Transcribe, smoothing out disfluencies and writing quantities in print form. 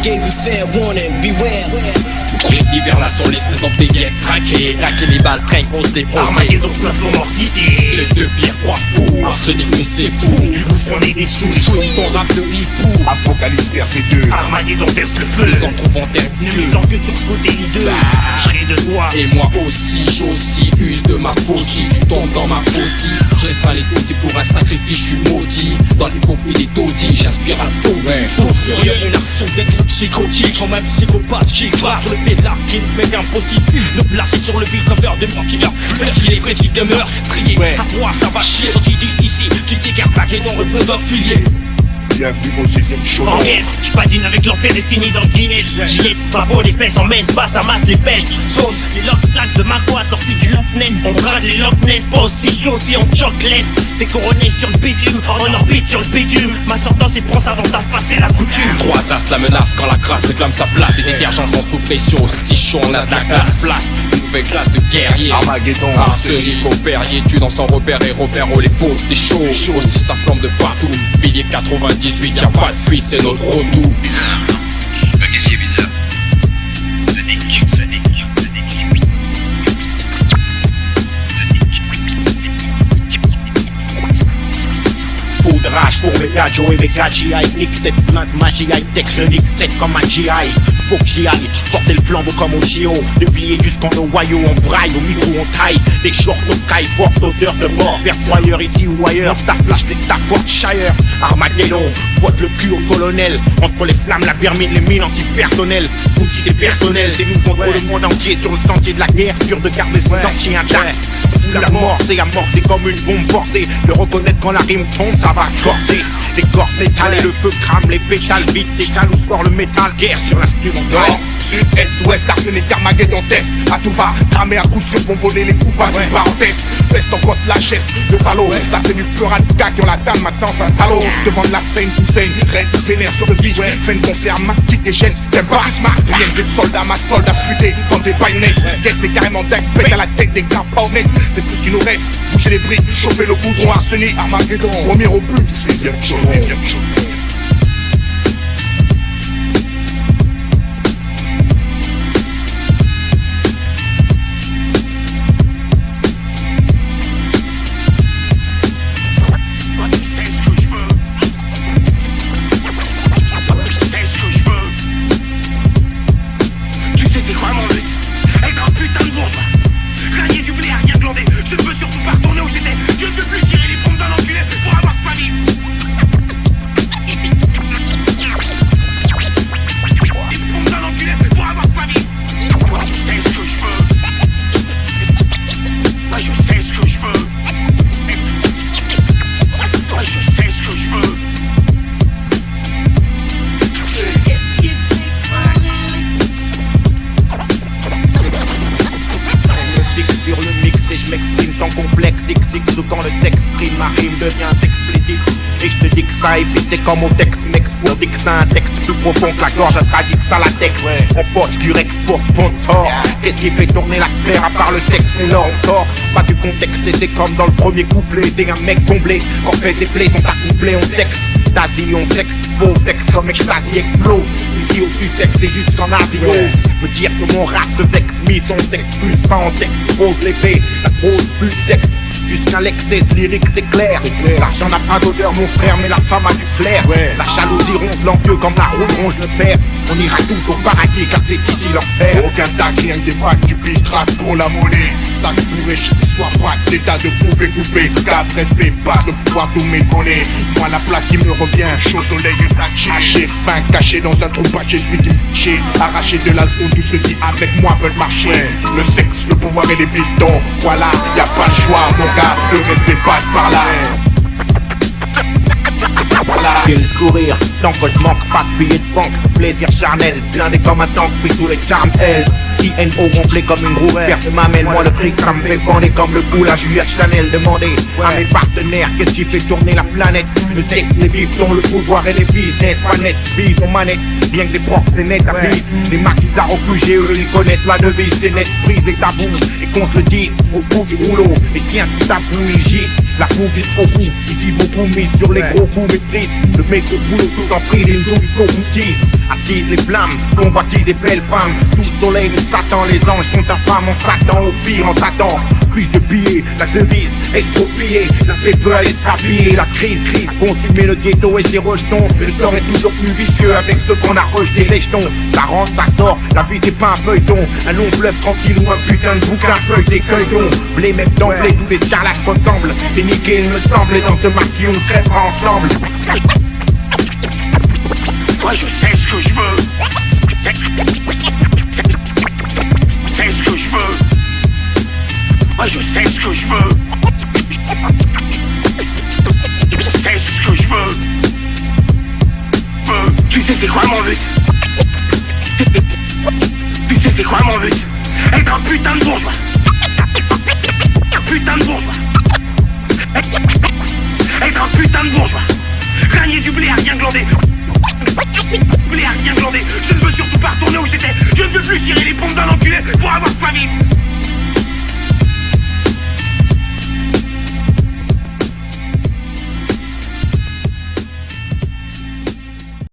gave you fair warning, beware. L'hiver là sur les sneds dans des guettes traqués. Raquer les balles, traîne, on se déprend. Armageddon se place mon mortifié. Les deux pires trois fous, arsenic nous c'est fou. Du coup on est des sous. Swing ton rap de hibou. Apocalypse percé 2. Armageddon verse le feu. Ils en trouvent en terre Ne me sens que sur ce côté hideux. J'ai de toi. Et moi aussi, j'aussi use de ma folie. Tu tombes dans ma folie. Je reste pas les dossiers pour un sacrifice, je suis maudit. Dans les compris des taudis, j'inspire à fond. Faux furieux et l'arçon d'être psychotique. J'en même psychopathe qui frappe sur le pédard qui me met impossible. Me placer sur le fil cover de mon killer. J'ai les vrais qui demeurent. Trier à toi, ça va chier. Sorti d'ici, tu sais qu'Armageddon représente filier. Bienvenue au 6ème show. En guerre, j'padine avec l'enfer et fini dans le Guinness. J'y laisse pas beau les fesses en messe, passe à masse les pêches. Sauce, les lock plaques de ma voix sorties du Loch Ness. On brade les Loch Ness, pas aussi si on choque laisse. T'es couronné sur le bitume, en orbite sur le bitume. Ma sentence et prends ça dans ta face, c'est la coutume. 3 as la menace quand la crasse réclame sa place. Et des gens sont sous pression, si chaud on a de la classe. Place, une nouvelle classe de guerriers. Armageddon, arsenic au perrier, tu dans sans repère et repère oh les faux, c'est chaud. Aussi ça flambe de partout. Pilier 98, y'a pas de fuite, c'est notre retour. Bizarre. Qu'est-ce qui est bizarre? Sonic. Rage pour mes gars, Joe et mes gars, G.I. Nick cette plainte, ma G.I. Tech, je nique cette comme ma G.I. Pour que G.I. porter le flambeau comme au G.O. De billets jusqu'en Ohio, on braille, au micro on taille. Des shorts au caille, porte odeur de mort. Vertoyeur ici ou ailleurs, star flash, les stars Shire. Armageddon, boite le cul au colonel. Entre les flammes, la vermine, les mines antipersonnelles. Outils des personnels, c'est nous contre le monde entier. Sur le sentier de la guerre, dur de garder son entier intact. La mort, c'est comme une bombe forcée. Le reconnaître quand la rime tombe, ça va corser. L'écorce métal et le feu crame les pétales. Vite décale où sort le métal. Guerre sur l'instrumental. Sud, Est, Ouest, arsenic, Armageddon test. À tout va, cramer à coup sûr, vont voler les coupables. Parenthèse, peste en gosse, la geste, le salaud. Ça fait du pleural de gars qui ont la dalle, maintenant ça salaud. Devant de la scène, tout saigne, Red, vénère sur le beach. Fait une concert, max, kick et gêne. T'aimes pas smart, rien des soldats, ma soldats futés dans des baïonnettes. Guess, mais carrément dingue, pète à la tête des gars pas honnêtes. C'est tout ce qui nous reste, bouger les briques, chauffer le goudron, arsenic, Armageddon. Premier au but, 6ème chose. Je ne veux surtout pas retourner où j'étais. Je ne veux plus tirer les pompes d'un enculé pour avoir famille. Quand le texte prime, ma rime devient explicite. Et je te dis que ça c'est comme au texte m'expose. Dis que c'est un texte plus profond que la gorge à traduire ça la texte. On poche du Rex pour sponsor. Qu'est-ce qui fait tourner la sphère à part le texte? Mais là on sort pas du contexte et c'est comme dans le premier couplet. T'es un mec comblé, quand fait tes plays sont accouplés, on sexe. Ta vie on s'expose, sexe comme extasie explose. Ici au Sussex c'est juste qu'en Asie me dire que mon rap de vex mis son sexe plus pas en texte. Pose l'épée, la grosse plus sexe. Jusqu'à l'excès lyrique c'est clair. L'argent n'a pas d'odeur mon frère, mais la femme a du flair. La jalousie ronge l'envieux comme la roue ronge le fer. On ira tous au paradis car c'est ici l'enfer. Aucun tac, rien que des vagues, tu pisseras pour la monnaie. Ça pourrait soit pas l'état de poupée coupée. 4 respect, passe le pouvoir tout m'étonner. Moi la place qui me revient, chaud soleil haché, fin caché dans un trou bâché, celui qui me chie. Arraché de la zone, tous ceux qui avec moi veulent marcher. Le sexe, le pouvoir et les pistons. Voilà, y a pas le choix mon gars, le respect passe par là. Et le sourire, tant que je manque pas de billets de banque. Plaisir charnel, blindé comme un tank, pris sous les charmes L. INO gonflé comme une roue, perte m'amène, moi le fric ça me fait bander comme le boule à Juliette Chanel. Demandez à mes partenaires qu'est-ce qui fait tourner la planète. Le texte, les bifs, dont le pouvoir et les business, manette, bise, on manette. Bien que des profs c'est net à bise. Les maquis à refugiés, eux ils connaissent la devise. C'est net, prise et tabou, et qu'on se le dit au bout du rouleau. Et tiens, tout ça pour il gîte, la coupe est au bout. Ici beaucoup mis sur les gros coups maîtrise. Le mec au boulot tout en prix, les jours il faut routine. attise les flammes, convoitise des belles femmes. Sous le soleil de Satan, les anges sont ta femme en Satan, au pire en Satan. Plus de billets, la devise, estropiée, la paix peut aller s'habiller, la crise, consumer le ghetto et ses rejetons. Le sort est toujours plus vicieux avec ceux qu'on a rejeté, les jetons. Ça rentre, ça sort, la vie c'est pas un feuilleton, un long fleuve tranquille ou un putain de bouquin feuille des cueillons. Blé mec d'emblée, tous les charlacs ressemblent. C'est niqué, il me semble, et dans ce marquis on crèvera ensemble. Moi je sais ce que je veux. C'est ce que je veux. Moi je sais ce que je veux. C'est ce que je veux. Tu sais c'est quoi mon but? Tu sais c'est quoi mon but? Être un putain de bourgeois. Putain de bourgeois. Être un putain de bourgeois. Gagner du blé à rien glander. Blé à rien glander. Je ne veux surtout pas retourner où j'étais. Je ne veux plus tirer les pompes d'un enculé pour avoir sa vie.